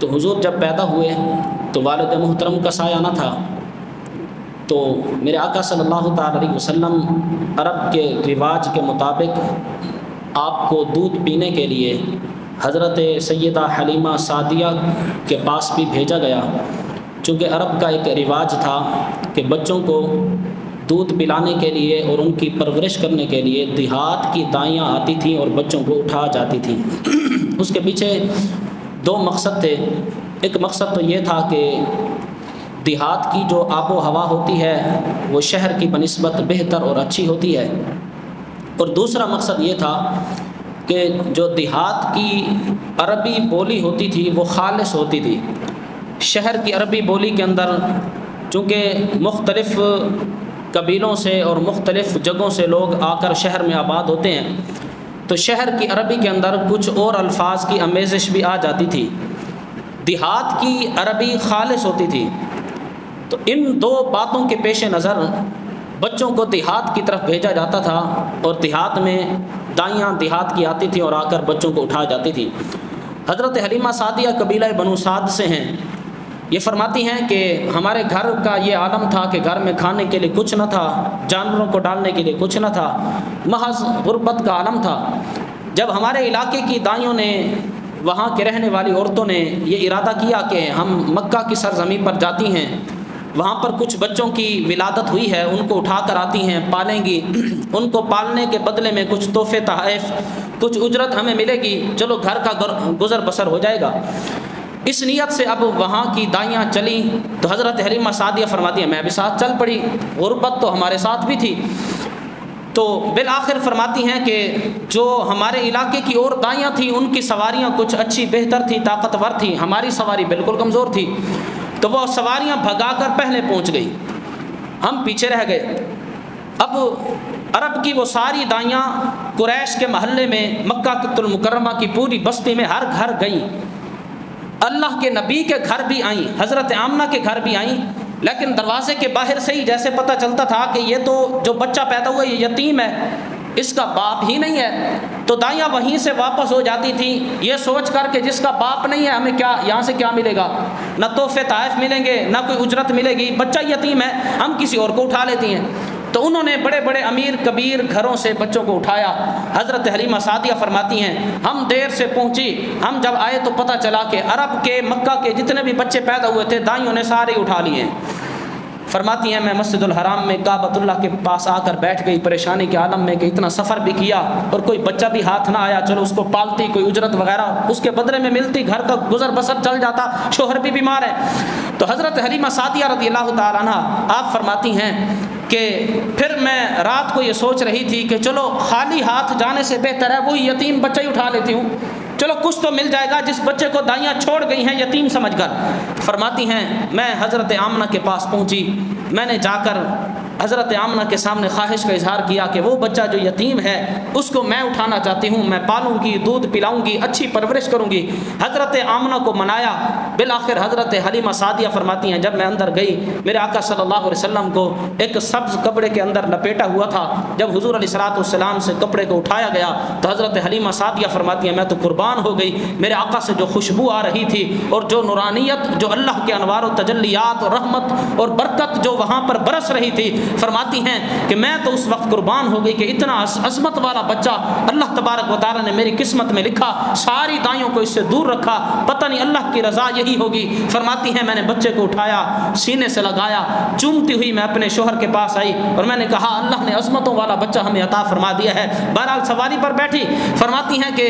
تو حضور جب پیدا ہوئے تو والد محترم کا سایہ نہ تھا، تو میرے آقا صلی اللہ تعالی علیہ وسلم عرب کے رواج کے مطابق آپ کو دودھ پینے کے لیے حضرت سیدہ حلیمہ سعدیہ کے پاس بھی بھیجا گیا، چونکہ عرب کا ایک رواج تھا کہ بچوں کو دودھ پلانے کے لیے اور ان کی پرورش کرنے کے لیے دیہات کی دائیاں آتی تھیں اور بچوں کو اٹھا جاتی تھیں۔ اس کے پیچھے دو مقصد تھے۔ ایک مقصد تو یہ تھا کہ دیہات کی جو آب و ہوا ہوتی ہے وہ شہر کی بنسبت بہتر اور اچھی ہوتی ہے، اور دوسرا مقصد یہ تھا کہ جو دیہات کی عربی بولی ہوتی تھی وہ خالص ہوتی تھی۔ شہر کی عربی بولی کے اندر چونکہ مختلف قبیلوں سے اور مختلف جگہوں سے لوگ آ کر شہر میں آباد ہوتے ہیں، تو شہر کی عربی کے اندر کچھ اور الفاظ کی آمیزش بھی آ جاتی تھی۔ دیہات کی عربی خالص ہوتی تھی، تو ان دو باتوں کے پیش نظر بچوں کو دیہات کی طرف بھیجا جاتا تھا، اور دیہات میں دائیاں دیہات کی آتی تھیں اور آ کر بچوں کو اٹھا جاتی تھی۔ حضرت حلیمہ سعدیہ قبیلہ بنو سعد سے ہیں۔ یہ فرماتی ہیں کہ ہمارے گھر کا یہ عالم تھا کہ گھر میں کھانے کے لیے کچھ نہ تھا، جانوروں کو ڈالنے کے لیے کچھ نہ تھا، محض غربت کا عالم تھا۔ جب ہمارے علاقے کی دائیوں نے، وہاں کے رہنے والی عورتوں نے یہ ارادہ کیا کہ ہم مکہ کی سرزمین پر جاتی ہیں، وہاں پر کچھ بچوں کی ولادت ہوئی ہے، ان کو اٹھا کر آتی ہیں، پالیں گی، ان کو پالنے کے بدلے میں کچھ تحفے تحائف، کچھ اجرت ہمیں ملے گی، چلو گھر کا گزر بسر ہو جائے گا۔ اس نیت سے اب وہاں کی دائیاں چلیں، تو حضرت حلیمہ سعدیہ فرماتی ہیں میں بھی ساتھ چل پڑی، غربت تو ہمارے ساتھ بھی تھی۔ تو بالآخر فرماتی ہیں کہ جو ہمارے علاقے کی اور دائیاں تھیں ان کی سواریاں کچھ اچھی بہتر تھی، طاقتور تھی، ہماری سواری بالکل کمزور تھی، تو وہ سواریاں بھگا کر پہلے پہنچ گئی، ہم پیچھے رہ گئے۔ اب عرب کی وہ ساری دائیاں قریش کے محلے میں، مکہ المکرمہ کی پوری بستی میں ہر گھر گئیں، اللہ کے نبی کے گھر بھی آئیں، حضرت آمنہ کے گھر بھی آئیں، لیکن دروازے کے باہر سے ہی جیسے پتہ چلتا تھا کہ یہ تو جو بچہ پیدا ہوا یہ یتیم ہے، اس کا باپ ہی نہیں ہے، تو دائیاں وہیں سے واپس ہو جاتی تھیں یہ سوچ کر کہ جس کا باپ نہیں ہے ہمیں کیا یہاں سے کیا ملے گا، نہ تحفے تحائف ملیں گے، نہ کوئی اجرت ملے گی، بچہ یتیم ہے، ہم کسی اور کو اٹھا لیتی ہیں۔ تو انہوں نے بڑے بڑے امیر کبیر گھروں سے بچوں کو اٹھایا۔ حضرت حلیمہ سعدیہ فرماتی ہیں ہم دیر سے پہنچی، ہم جب آئے تو پتہ چلا کہ عرب کے مکہ کے جتنے بھی بچے پیدا ہوئے تھے دائیوں نے سارے اٹھا لیے ہیں۔ فرماتی ہیں میں مسجد الحرام میں کعبۃ اللہ کے پاس آ کر بیٹھ گئی پریشانی کے عالم میں کہ اتنا سفر بھی کیا اور کوئی بچہ بھی ہاتھ نہ آیا، چلو اس کو پالتی، کوئی اجرت وغیرہ اس کے بدلے میں ملتی، گھر کا گزر بسر چل جاتا، شوہر بھی بیمار ہے۔ تو حضرت حلیمہ سعدیہ رضی اللہ تعالیٰ عنہ آپ فرماتی ہیں کہ پھر میں رات کو یہ سوچ رہی تھی کہ چلو خالی ہاتھ جانے سے بہتر ہے وہی یتیم بچہ ہی اٹھا لیتی ہوں، چلو کچھ تو مل جائے گا جس بچے کو دائیاں چھوڑ گئی ہیں یتیم سمجھ کر۔ فرماتی ہیں میں حضرت آمنہ کے پاس پہنچی، میں نے جا کر حضرت آمنہ کے سامنے خواہش کا اظہار کیا کہ وہ بچہ جو یتیم ہے اس کو میں اٹھانا چاہتی ہوں، میں پالوں گی، دودھ پلاؤں گی، اچھی پرورش کروں گی۔ حضرت آمنہ کو منایا، بالآخر حضرت حلیمہ سعدیہ فرماتی ہیں جب میں اندر گئی میرے آقا صلی اللہ علیہ وسلم کو ایک سبز کپڑے کے اندر لپیٹا ہوا تھا، جب حضور علیہ السلام سے کپڑے کو اٹھایا گیا تو حضرت حلیمہ سعدیہ فرماتی ہیں میں تو قربان ہو گئی، میرے آقا سے جو خوشبو آ رہی تھی اور جو نورانیت، جو اللہ کے انوار و تجلیات اور رحمت اور برکت جو وہاں پر برس رہی تھی، فرماتی ہیں کہ میں تو اس وقت قربان ہو گئی کہ اتنا عظمت والا بچہ اللہ تبارک و تعالی نے میری قسمت میں لکھا، ساری دائیوں کو اس سے دور رکھا، پتہ نہیں اللہ کی رضا یہی ہوگی۔ فرماتی ہیں میں نے بچے کو اٹھایا، سینے سے لگایا، چومتی ہوئی میں اپنے شوہر کے پاس آئی اور میں نے کہا اللہ نے عظمتوں والا بچہ ہمیں عطا فرما دیا ہے۔ بہرحال سواری پر بیٹھی، فرماتی ہیں کہ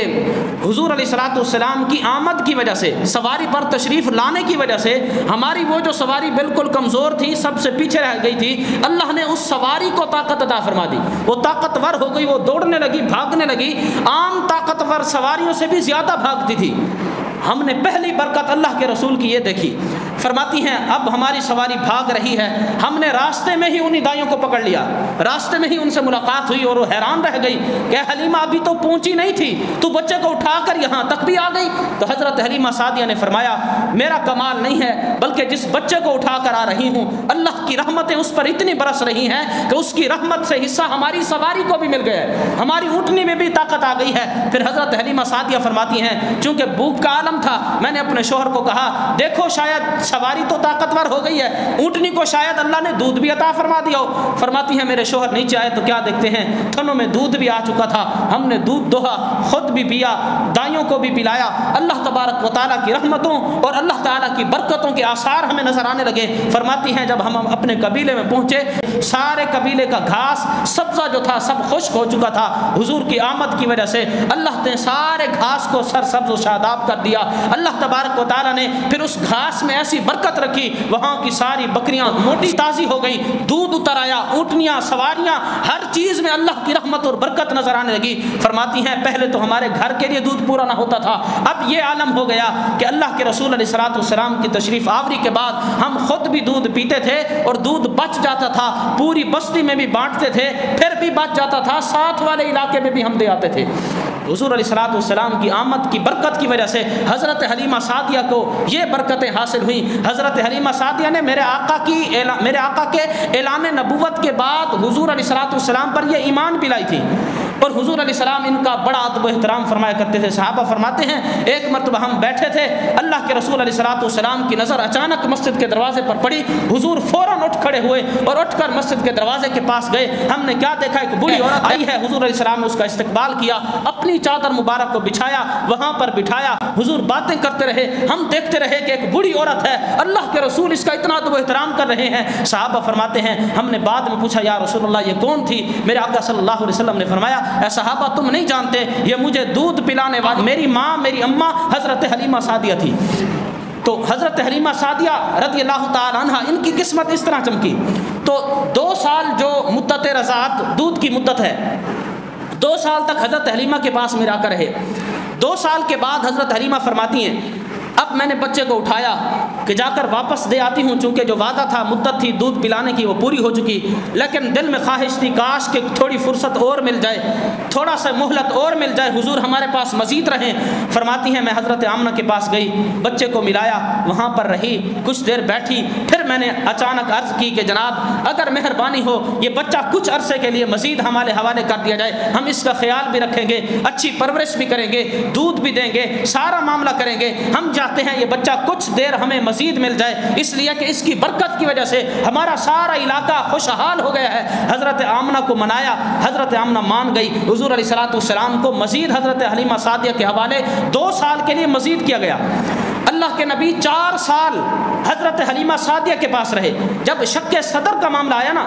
حضور علیہ السلام کی آمد کی وجہ سے، سواری پر تشریف لانے کی وجہ سے ہماری وہ جو سواری بالکل کمزور تھی، سب سے پیچھے رہ گئی تھی، اللہ نے اس سواری کو طاقت عطا فرما دی، وہ طاقتور ہو گئی، وہ دوڑنے لگی، بھاگنے لگی، عام طاقتور سواریوں سے بھی زیادہ بھاگتی تھی۔ ہم نے پہلی برکت اللہ کے رسول کی یہ دیکھی، فرماتی ہیں اب ہماری سواری بھاگ رہی ہے، ہم نے راستے میں ہی انہی دائیوں کو پکڑ لیا، راستے میں ہی ان سے ملاقات ہوئی اور وہ حیران رہ گئی کہ حلیمہ ابھی تو پہنچی نہیں تھی، تو بچے کو اٹھا کر یہاں تک بھی آ گئی۔ تو حضرت حلیمہ سعدیہ نے فرمایا میرا کمال نہیں ہے، بلکہ جس بچے کو اٹھا کر آ رہی ہوں اللہ کی رحمتیں اس پر اتنی برس رہی ہیں کہ اس کی رحمت سے حصہ ہماری سواری کو بھی مل گیا ہے، ہماری اونٹنی میں بھی طاقت آ گئی ہے۔ پھر حضرت حلیمہ سعدیہ فرماتی ہیں چونکہ بھوک کا عالم تھا، میں نے اپنے شوہر کو کہا دیکھو شاید سواری تو طاقتور ہو گئی ہے، اونٹنی کو شاید اللہ نے دودھ بھی عطا فرما دیا ہو۔ فرماتی ہیں میرے شوہر نیچے آئے تو کیا دیکھتے ہیں تھنوں میں دودھ بھی آ چکا تھا، ہم نے دودھ دوہا، خود بھی پیا، دائیوں کو بھی پلایا۔ اللہ تبارک و تعالیٰ کی رحمتوں اور اللہ تعالیٰ کی برکتوں کے آثار ہمیں نظر آنے لگے۔ فرماتی ہیں جب ہم اپنے قبیلے میں پہنچے سارے قبیلے کا گھاس سبزہ جو تھا سب خشک ہو چکا تھا، حضور کی آمد کی وجہ سے اللہ نے سارے گھاس کو سرسبز و شاداب کر دیا۔ اللہ تبارک و تعالیٰ نے پھر اس گھاس میں ایسی برکت رکھی، وہاں کی ساری بکریاں موٹی تازی ہو گئی، دودھ اتر آیا، اونٹنیاں سواریاں ہر چیز میں اللہ کی رحمت اور برکت نظر آنے لگی۔ فرماتی ہیں پہلے تو ہمارے گھر کے لیے دودھ پورا نہ ہوتا تھا، اب یہ عالم ہو گیا کہ اللہ کے رسول علیہ الصلوۃ والسلام کی تشریف آوری کے بعد ہم خود بھی دودھ پیتے تھے اور دودھ بچ جاتا تھا، پوری بستی میں بھی بانٹتے تھے، پھر بھی بچ جاتا تھا، ساتھ والے علاقے میں بھی ہم دے آتے تھے۔ حضور علیہ الصلوۃ والسلام کی آمد کی برکت کی وجہ سے حضرت حلیمہ سعدیہ کو یہ برکتیں حاصل ہوئیں۔ حضرت حلیمہ سعدیہ نے میرے آقا کے اعلان نبوت کے بعد حضور علیہ الصلوۃ والسلام پر یہ ایمان بھی لائی تھی، اور حضور علیہ السلام ان کا بڑا ادب و احترام فرمایا کرتے تھے۔ صحابہ فرماتے ہیں ایک مرتبہ ہم بیٹھے تھے، اللہ کے رسول علیہ الصلوۃ والسلام کی نظر اچانک مسجد کے دروازے پر پڑی، حضور فوراً اٹھ کھڑے ہوئے اور اٹھ کر مسجد کے دروازے کے پاس گئے۔ ہم نے کیا دیکھا ایک بوڑھی عورت آئی ہے، حضور علیہ السلام نے اس کا استقبال کیا، اپنی چادر مبارک کو بچھایا، وہاں پر بٹھایا، حضور باتیں کرتے رہے، ہم دیکھتے رہے کہ ایک بوڑھی عورت ہے، اللہ کے رسول اس کا اتنا ادب و احترام کر رہے ہیں۔ صحابہ فرماتے ہیں ہم نے بعد میں پوچھا یا رسول اللہ یہ کون تھی؟ میرے آقا صلی اللہ علیہ وسلم نے فرمایا اے صحابہ تم نہیں جانتے، یہ مجھے دودھ پلانے والی میری ماں میری اماں حضرت حلیمہ سعدیہ تھی۔ تو حضرت حلیمہ سعدیہ رضی اللہ تعالی عنہ ان کی قسمت اس طرح چمکی۔ تو 2 سال جو مدت رضاعت دودھ کی مدت ہے، 2 سال تک حضرت حلیمہ کے پاس میرا آقا رہے۔ 2 سال کے بعد حضرت حلیمہ فرماتی ہیں اب میں نے بچے کو اٹھایا کہ جا کر واپس دے آتی ہوں، چونکہ جو وعدہ تھا مدت تھی دودھ پلانے کی وہ پوری ہو چکی، لیکن دل میں خواہش تھی کاش کہ تھوڑی فرصت اور مل جائے، تھوڑا سا مہلت اور مل جائے، حضور ہمارے پاس مزید رہیں۔ فرماتی ہیں میں حضرت آمنہ کے پاس گئی، بچے کو ملایا، وہاں پر رہی، کچھ دیر بیٹھی، پھر میں نے اچانک عرض کی کہ جناب اگر مہربانی ہو یہ بچہ کچھ عرصے کے لیے مزید ہمارے حوالے کر دیا جائے، ہم اس کا خیال بھی رکھیں گے، اچھی پرورش بھی کریں گے، دودھ بھی دیں گے، سارا معاملہ کریں گے، ہم چاہتے ہیں یہ بچہ کچھ دیر ہمیں مزید مل جائے، اس لیے کہ اس کی برکت کی وجہ سے ہمارا سارا علاقہ خوشحال ہو گیا ہے۔ حضرت آمنہ کو منایا، حضرت آمنہ مان گئی، حضور علیہ الصلوۃ والسلام کو مزید حضرت حلیمہ سعدیہ کے حوالے 2 سال کے لیے مزید کیا گیا۔ اللہ کے نبی 4 سال حضرت حلیمہ سعدیہ کے پاس رہے۔ جب شک صدر کا معاملہ آیا نا،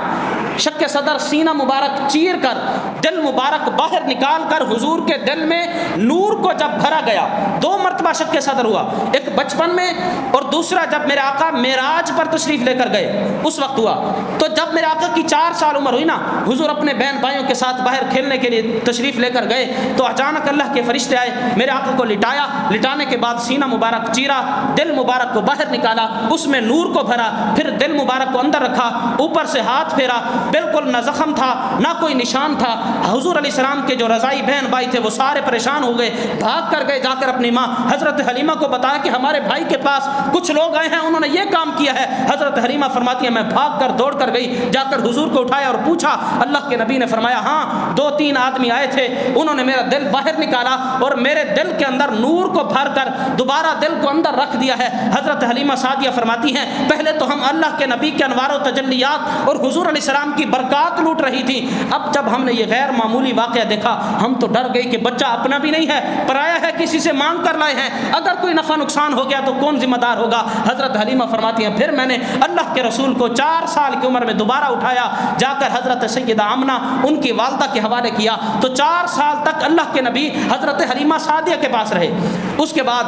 شک صدر سینہ مبارک چیر کر دل مبارک باہر نکال کر حضور کے دل میں نور کو جب بھرا گیا، 2 مرتبہ شک صدر ہوا، ایک بچپن میں اور دوسرا جب میرے آقا معراج پر تشریف لے کر گئے اس وقت ہوا۔ تو جب میرے آقا کی 4 سال عمر ہوئی نا، حضور اپنے بہن بھائیوں کے ساتھ باہر کھیلنے کے لیے تشریف لے کر گئے تو اچانک اللہ کے فرشتے آئے، میرے آقا کو لٹایا، لٹانے کے بعد سینہ مبارک چیرا، دل مبارک کو باہر نکالا، اس میں نور کو بھرا، پھر دل مبارک کو اندر رکھا، اوپر سے ہاتھ پھیرا، بالکل نہ زخم تھا نہ کوئی نشان تھا۔ حضور علیہ السلام کے جو رضائی بہن بھائی تھے وہ سارے پریشان ہو گئے، بھاگ کر گئے، جا کر اپنی ماں حضرت حلیمہ کو بتایا کہ ہمارے بھائی کے پاس کچھ لوگ آئے ہیں، انہوں نے یہ کام کیا ہے۔ حضرت حلیمہ فرماتی ہے میں بھاگ کر دوڑ کر گئی، جا کر حضور کو اٹھایا اور پوچھا، اللہ کے نبی نے فرمایا ہاں 2-3 آدمی آئے تھے، انہوں نے میرا دل باہر نکالا اور میرے دل کے اندر نور کو بھر کر دوبارہ دل کو اندر رکھ دیا ہے۔ حضرت حلیمہ سعدیہ فرماتی ہیں پہلے تو ہم اللہ کے نبی کے انوار و تجلیات اور حضور علیہ السلام کی برکات لوٹ رہی تھی، اب جب ہم نے یہ غیر معمولی واقعہ دیکھا ہم تو ڈر گئی کہ بچہ اپنا بھی نہیں ہے، پرایا ہے، کسی سے مانگ کر لائے ہیں، اگر کوئی نفع نقصان ہو گیا تو کون ذمہ دار ہوگا۔ حضرت حلیمہ فرماتی ہیں پھر میں نے اللہ کے رسول کو 4 سال کی عمر میں دوبارہ اٹھایا، جا کر حضرت سیدہ آمنہ ان کی والدہ کے حوالے کیا، تو 4 سال تک اللہ کے نبی حضرت حلیمہ سعدیہ کے پاس رہے۔ اس کے بعد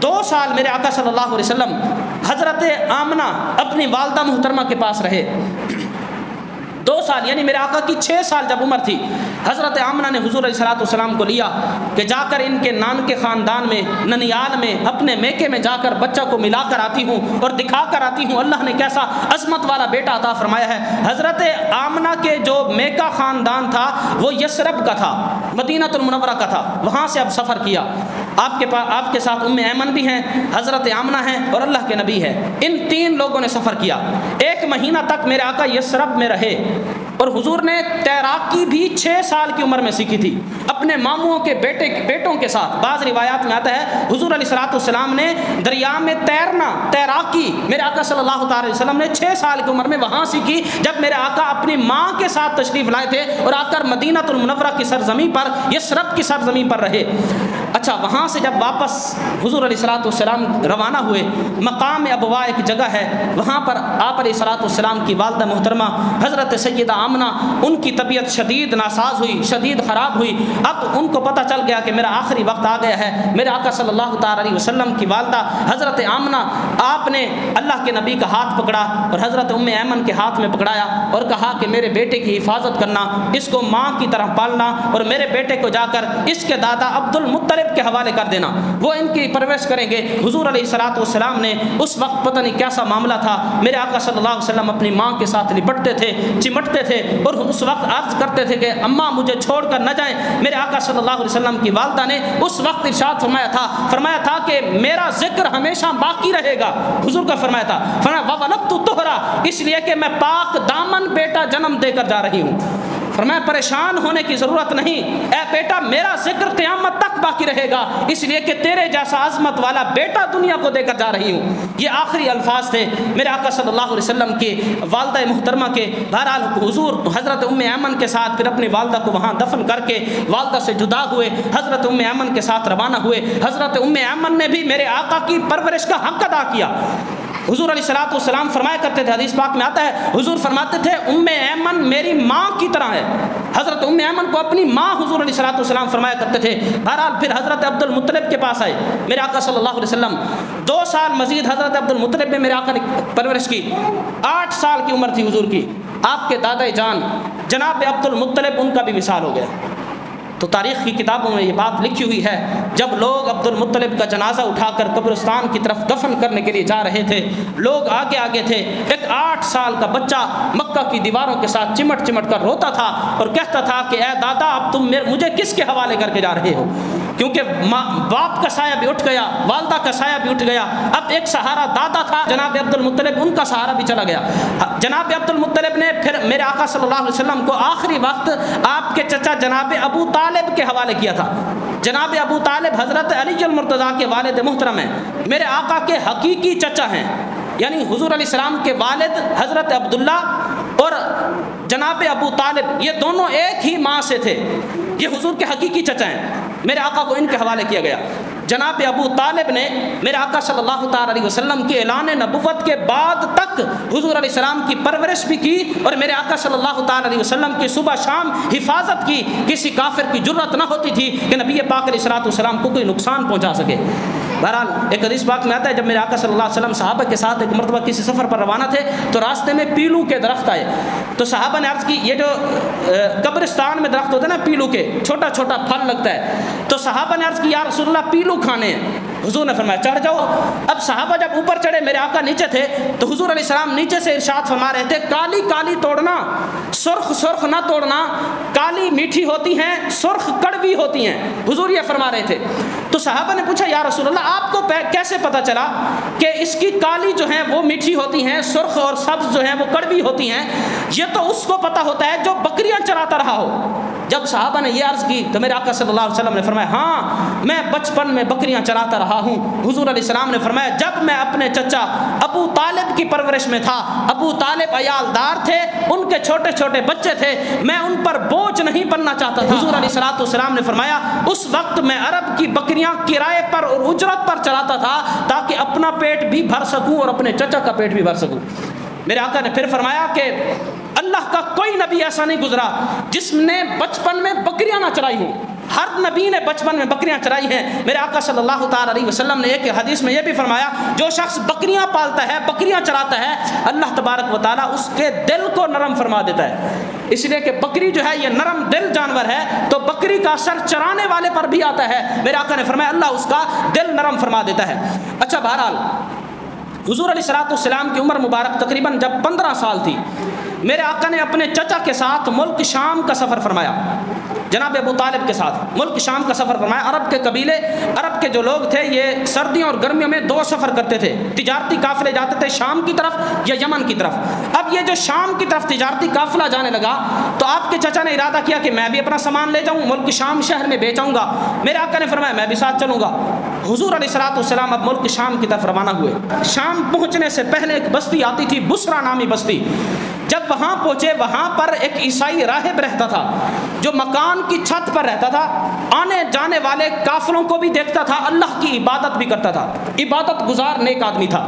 2 سال میرے آقا صلی اللہ علیہ وسلم حضرت آمنہ اپنی والدہ محترمہ کے پاس رہے۔ 2 سال یعنی میرے آقا کی 6 سال جب عمر تھی، حضرت آمنہ نے حضور علیہ السلام کو لیا کہ جا کر ان کے نان کے خاندان میں ننیال میں اپنے میکے میں جا کر بچہ کو ملا کر آتی ہوں اور دکھا کر آتی ہوں اللہ نے کیسا عظمت والا بیٹا عطا فرمایا ہے۔ حضرت آمنہ کے جو میکا خاندان تھا وہ یثرب کا تھا، مدینہ المنورہ کا تھا، وہاں سے اب سفر کیا۔ آپ کے ساتھ ام ایمن بھی ہیں، حضرت آمنہ ہیں اور اللہ کے نبی ہے۔ ان 3 لوگوں نے سفر کیا۔ 1 مہینہ تک میرے آقا یثرب میں رہے اور حضور نے تیراکی بھی 6 سال کی عمر میں سیکھی تھی اپنے ماموں کے بیٹوں کے ساتھ۔ بعض روایات میں آتا ہے حضور علیہ السلام نے دریا میں تیراکی میرے آقا صلی اللہ علیہ وسلم نے 6 سال کی عمر میں وہاں سیکھی جب میرے آقا اپنی ماں کے ساتھ تشریف لائے تھے اور آ کر مدینہ المنورہ کی سرزمین پر یثرب کی سرزمین پر رہے۔ اچھا، وہاں سے جب واپس حضور علیہ السلام روانہ ہوئے، مقام ابوا ایک جگہ ہے، وہاں پر آپ علیہ السلام کی والدہ محترمہ حضرت سیدہ آمنہ، ان کی طبیعت شدید ناساز ہوئی، شدید خراب ہوئی۔ اب ان کو پتہ چل گیا کہ میرا آخری وقت آ گیا ہے۔ میرے آقا صلی اللہ تعالی علیہ وسلم کی والدہ حضرت آمنہ، آپ نے اللہ کے نبی کا ہاتھ پکڑا اور حضرت ام ایمن کے ہاتھ میں پکڑایا اور کہا کہ میرے بیٹے کی حفاظت کرنا، اس کو ماں کی طرح پالنا اور میرے بیٹے کو جا کر اس کے دادا عبد المطلب کے حوالے کر دینا، وہ ان کی پرورش کریں گے۔ حضور علیہ السلام نے اس وقت پتہ نہیں کیسا معاملہ تھا، میرے آقا صلی اللہ علیہ وسلم اپنی ماں کے ساتھ لپٹتے تھے، چمٹتے تھے اور اس وقت عرض کرتے تھے کہ اماں مجھے چھوڑ کر نہ جائیں۔ میرے آقا صلی اللہ علیہ وسلم کی والدہ نے اس وقت ارشاد فرمایا تھا کہ میرا ذکر ہمیشہ باقی رہے گا۔ حضور کا فرمایا تھا وَوَلَدْتُ طُهْرًا، اس لیے کہ میں پاک دامن بیٹا جنم دے کر جا رہی ہوں۔ فرمایا پریشان ہونے کی ضرورت نہیں، اے بیٹا میرا ذکر قیامت تک باقی رہے گا، اس لیے کہ تیرے جیسا عظمت والا بیٹا دنیا کو دے کر جا رہی ہوں۔ یہ آخری الفاظ تھے میرے آقا صلی اللہ علیہ وسلم کے والدہ محترمہ کے۔ بہرحال حضور حضرت ام ایمن کے ساتھ پھر اپنی والدہ کو وہاں دفن کر کے والدہ سے جدا ہوئے، حضرت ام ایمن کے ساتھ روانہ ہوئے۔ حضرت ام ایمن نے بھی میرے آقا کی پرورش کا حق ادا کیا۔ حضور علیہ السلام فرمایا کرتے تھے، حدیث پاک میں آتا ہے حضور فرماتے تھے ام ایمن میری ماں کی طرح ہے۔ حضرت ام ایمن کو اپنی ماں حضور علیہ السلام فرمایا کرتے تھے۔ بہرحال پھر حضرت عبد المطلب کے پاس آئے میرے آقا صلی اللہ علیہ وسلم۔ 2 سال مزید حضرت عبد المطلب نے میرے آقا نے پرورش کی۔ 8 سال کی عمر تھی حضور کی۔ آپ کے دادا جان جناب عبد المطلب، ان کا بھی وصال ہو گیا۔ تو تاریخ کی کتابوں میں یہ بات لکھی ہوئی ہے، جب لوگ عبد المطلب کا جنازہ اٹھا کر قبرستان کی طرف دفن کرنے کے لیے جا رہے تھے، لوگ آگے آگے تھے۔ ایک 8 سال کا بچہ مکہ کی دیواروں کے ساتھ چمٹ کر روتا تھا اور کہتا تھا کہ اے دادا اب تم مجھے کس کے حوالے کر کے جا رہے ہو، کیونکہ باپ کا سایہ بھی اٹھ گیا، والدہ کا سایہ بھی اٹھ گیا، اب ایک سہارا دادا تھا جناب عبد المطلب، ان کا سہارا بھی چلا گیا۔ جناب عبد المطلب نے پھر میرے آقا صلی اللہ علیہ وسلم کو آخری وقت آپ کے چچا جناب ابو طالب کے حوالے کیا تھا۔ جناب ابو طالب حضرت علی المرتضیٰ کے والد محترم ہیں، میرے آقا کے حقیقی چچا ہیں، یعنی حضور علیہ السلام کے والد حضرت عبداللہ اور جناب ابو طالب یہ دونوں ایک ہی ماں سے تھے، یہ حضور کے حقیقی چچا ہیں۔ میرے آقا کو ان کے حوالے کیا گیا۔ جناب ابو طالب نے میرے آقا صلی اللہ تعالی علیہ وسلم کے اعلان نبوت کے بعد تک حضور علیہ السلام کی پرورش بھی کی اور میرے آقا صلی اللہ تعالی علیہ وسلم کی صبح شام حفاظت کی۔ کسی کافر کی جرأت نہ ہوتی تھی کہ نبی پاک علیہ السلام کو کوئی نقصان پہنچا سکے۔ بہرحال ایک حدیث پاک میں آتا ہے جب میرے آقا صلی اللہ علیہ وسلم صحابہ کے ساتھ ایک مرتبہ کسی سفر پر روانہ تھے تو راستے میں پیلو کے درخت آئے، تو صحابہ نے عرض کی یہ جو قبرستان میں درخت ہوتے ہیں نا پیلو کے، چھوٹا چھوٹا پھل لگتا ہے، تو صحابہ نے عرض کی یا رسول اللہ پیلو کھانے ہیں۔ حضور نے فرمایا چڑھ جاؤ۔ اب صحابہ جب اوپر چڑھے میرے آقا نیچے تھے تو حضور علیہ السلام نیچے سے ارشاد فرما رہے تھے کالی کالی توڑنا، سرخ سرخ نہ توڑنا، کالی میٹھی ہوتی ہیں، سرخ کڑوی ہوتی ہیں، حضور یہ فرما رہے تھے۔ تو صحابہ نے پوچھا یا رسول اللہ آپ کو کیسے پتا چلا کہ اس کی کالی جو ہیں وہ میٹھی ہوتی ہیں، سرخ اور سبز جو ہیں وہ کڑوی ہوتی ہیں؟ یہ تو اس کو پتا ہوتا ہے جو بکریاں چراتا رہا ہو۔ جب صحابہ نے یہ عرض کی تو میرے آقا صلی اللہ علیہ وسلم نے فرمایا ہاں میں بچپن میں بکریاں چراتا رہا ہوں۔ حضور علیہ السلام نے فرمایا جب میں اپنے چچا ابو طالب کی پرورش میں تھا، ابو طالب عیالدار تھے، ان کے چھوٹے چھوٹے بچے تھے، میں ان پر بوجھ نہیں بننا چاہتا تھا۔ حضور علیہ السلام نے فرمایا اس وقت میں عرب کی بکریاں کرائے پر اور اجرت پر چلاتا تھا تاکہ اپنا پیٹ بھی بھر سکوں اور اپنے چچا کا پیٹ بھی بھر سکوں۔ میرے آقا نے پھر فرمایا کہ اللہ کا کوئی نبی ایسا نہیں گزرا جس نے بچپن میں بکریاں نہ چرائی ہوں۔ ہر نبی نے بچپن میں بکریاں چرائی ہیں۔ میرے آقا صلی اللہ تعالیٰ علیہ وسلم نے ایک حدیث میں یہ بھی فرمایا، جو شخص بکریاں پالتا ہے، بکریاں چراتا ہے، اللہ تبارک و تعالیٰ اس کے دل کو نرم فرما دیتا ہے۔ اس لیے کہ بکری جو ہے یہ نرم دل جانور ہے، تو بکری کا سر چرانے والے پر بھی آتا ہے۔ میرے آقا نے فرمایا اللہ اس کا دل نرم فرما دیتا ہے۔ اچھا، بہرحال حضور علیہ السلام کی عمر مبارک تقریباً جب 15 سال تھی، میرے آقا نے اپنے چچا کے ساتھ ملک شام کا سفر فرمایا، جناب ابو طالب کے ساتھ ملک شام کا سفر فرمایا۔ عرب کے قبیلے، عرب کے جو لوگ تھے، یہ سردیوں اور گرمیوں میں 2 سفر کرتے تھے، تجارتی قافلے جاتے تھے شام کی طرف یا یمن کی طرف۔ اب یہ جو شام کی طرف تجارتی قافلہ جانے لگا تو آپ کے چچا نے ارادہ کیا کہ میں بھی اپنا سامان لے جاؤں، ملک شام شہر میں بیچاؤں گا۔ میرے آقا نے فرمایا میں بھی ساتھ چلوں گا۔ حضور علیہ السلام اب ملک شام کی طرف روانہ ہوئے۔ شام پہنچنے سے پہلے ایک بستی آتی تھی، بسرا نامی بستی۔ جب وہاں پہنچے، وہاں پر ایک عیسائی راہب رہتا تھا جو مکان کی چھت پر رہتا تھا، آنے جانے والے کافروں کو بھی دیکھتا تھا، اللہ کی عبادت بھی کرتا تھا، عبادت گزار نیک آدمی تھا۔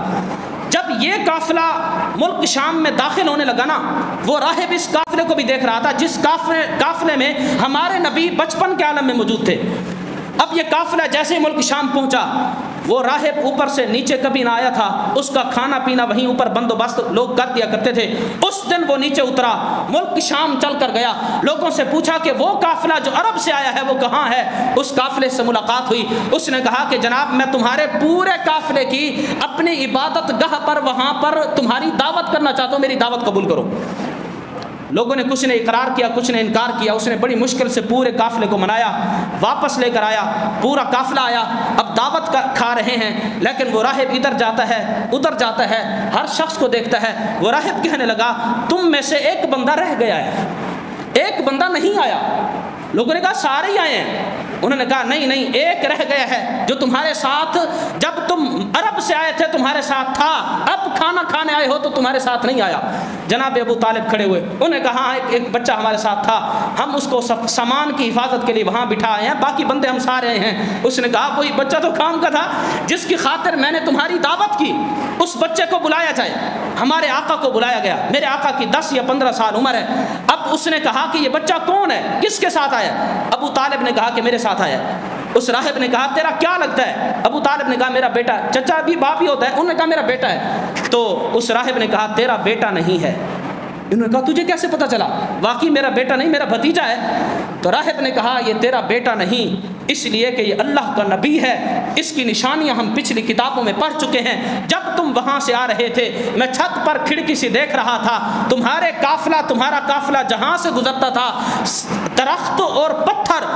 جب یہ قافلہ ملک شام میں داخل ہونے لگا نا، وہ راہب اس قافلے کو بھی دیکھ رہا تھا جس قافلے میں ہمارے نبی بچپن کے عالم میں موجود تھے۔ اب یہ قافلہ جیسے ہی ملک شام پہنچا، وہ راہب اوپر سے نیچے کبھی نہ آیا تھا، اس کا کھانا پینا وہیں اوپر بندوبست لوگ کر دیا کرتے تھے۔ اس دن وہ نیچے اترا، ملک شام چل کر گیا، لوگوں سے پوچھا کہ وہ قافلہ جو عرب سے آیا ہے وہ کہاں ہے؟ اس قافلے سے ملاقات ہوئی، اس نے کہا کہ جناب میں تمہارے پورے قافلے کی اپنی عبادت گاہ پر وہاں پر تمہاری دعوت کرنا چاہتا ہوں، میری دعوت قبول کرو۔ لوگوں نے کچھ نے اقرار کیا، کچھ نے انکار کیا۔ اس نے بڑی مشکل سے پورے قافلے کو منایا، واپس لے کر آیا، پورا قافلہ آیا، اب دعوت کھا رہے ہیں، لیکن وہ راہب ادھر جاتا ہے ادھر جاتا ہے، ہر شخص کو دیکھتا ہے۔ وہ راہب کہنے لگا تم میں سے ایک بندہ رہ گیا ہے، ایک بندہ نہیں آیا۔ لوگوں نے کہا سارے ہی آئے ہیں۔ انہوں نے کہا نہیں، ایک رہ گیا ہے جو تمہارے ساتھ جب تم عرب سے آئے تھے تمہارے ساتھ تھا، اب کھانا کھانے آئے ہو تو تمہارے ساتھ نہیں آیا۔ جناب ابو طالب کھڑے ہوئے، انہوں نے کہا ایک بچہ ہمارے ساتھ تھا، ہم اس کو سامان کی حفاظت کے لیے وہاں بٹھا آئے ہیں، باقی بندے ہم سارے ہیں۔ اس نے کہا وہی بچہ تو کام کا تھا جس کی خاطر میں نے تمہاری دعوت کی، اس بچے کو بلایا جائے۔ ہمارے آقا کو بلایا گیا، میرے آقا کی 10 یا 15 سال عمر ہے۔ اب اس نے کہا کہ یہ بچہ کون ہے، کس کے ساتھ آیا؟ ابو طالب نے کہا کہ میرے ساتھ آیا۔ اس راہب نے کہا تیرا کیا لگتا ہے؟ ابو طالب نے کہا میرا بیٹا۔ چچا بھی باپ ہی ہوتا ہے، انہوں نے کہا میرا بیٹا ہے۔ تو اس راہب نے کہا تیرا بیٹا نہیں ہے۔ انہوں نے کہا تجھے کیسے پتا چلا؟ واقعی میرا بیٹا نہیں، میرا بھتیجا ہے۔ تو راہب نے کہا یہ تیرا بیٹا نہیں، اس لیے کہ یہ اللہ کا نبی ہے، اس کی نشانیاں ہم پچھلی کتابوں میں پڑھ چکے ہیں۔ جب تم وہاں سے آ رہے تھے میں چھت پر کھڑکی سے دیکھ رہا تھا، تمہارا قافلہ جہاں سے گزرتا تھا، درخت اور پتھر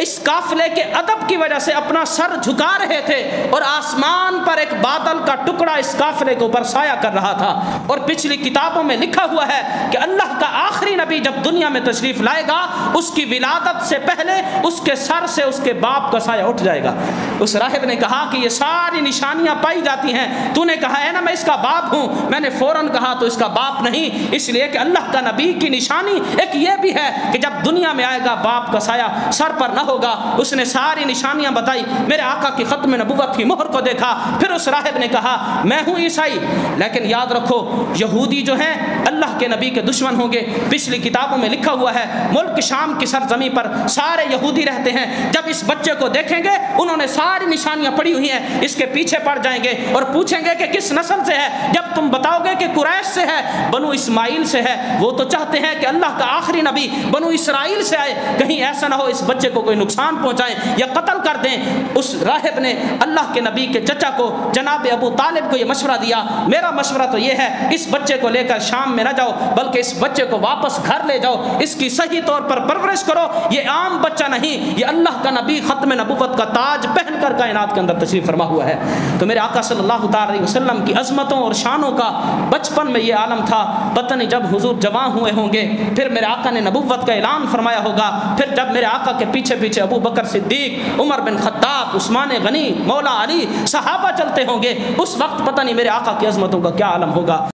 اس قافلے کے ادب کی وجہ سے اپنا سر جھکا رہے تھے، اور آسمان پر ایک بادل کا ٹکڑا اس قافلے کو برسایا کر رہا تھا۔ اور پچھلی کتابوں میں لکھا ہوا ہے کہ اللہ کا آخری نبی جب دنیا میں تشریف لائے گا، اس کی ولادت سے پہلے اس کے سر سے اس کے باپ کا سایہ اٹھ جائے گا۔ اس راہب نے کہا کہ یہ ساری نشانیاں پائی جاتی ہیں، تو نے کہا ہے نا میں اس کا باپ ہوں، میں نے فوراً کہا تو اس کا باپ نہیں، اس لیے کہ اللہ کا نبی کی نشانی ایک یہ بھی ہے کہ جب دنیا میں آئے گا باپ کا سایہ سر پر نہ ہوگا۔ اس نے ساری نشانیاں بتائی، میرے آقا کی ختم نبوت کی مہر کو دیکھا۔ پھر اس راہب نے کہا میں ہوں عیسائی، لیکن یاد رکھو یہودی جو ہیں اللہ کے نبی کے دشمن ہوں گے۔ پچھلی کتابوں میں لکھا ہوا ہے ملک شام کی سرزمین پر سارے یہودی رہتے ہیں، جب اس بچے کو دیکھیں گے انہوں نے ساری نشانیاں پڑھی ہوئی ہیں، اس کے پیچھے پڑ جائیں گے اور پوچھیں گے کہ کس نسل سے ہے۔ جب تم بتاؤ گے کہ قریش سے ہے، بنو اسماعیل سے ہے، وہ تو چاہتے ہیں کہ اللہ کا آخری نبی بنو اسرائیل سے آئے، کہیں ایسا نہ ہو اس بچے کو کوئی نقصان پہنچائیں یا قتل کر دیں۔ اس راہب نے اللہ کے نبی کے چچا کو جناب ابو طالب کو یہ مشورہ دیا، میرا مشورہ تو یہ ہے اس بچے کو لے کر شام میں نہ جاؤ، بلکہ اس بچے کو واپس گھر لے جاؤ، اس کی صحیح طور پر پرورش کرو، یہ عام بچہ نہیں، یہ اللہ کا نبی ختم نبوت کا تاج پہن کر کائنات کے اندر تشریف فرما ہوا ہے۔ تو میرے آقا صلی اللہ تعالی علیہ وسلم کی عظمتوں اور شانوں کا بچپن میں یہ عالم تھا، پتہ نہیں جب حضور جوان ہوئے ہوں گے پھر میرے آقا نے نبوت کا اعلان فرمایا ہوگا، پھر جب میرے آقا کے پیچھے پیچھے ابو بکر صدیق، عمر بن خطاب، عثمان غنی، مولا علی، صحابہ چلتے ہوں گے، اس وقت پتہ نہیں میرے آقا کی عظمتوں کا کیا عالم ہوگا۔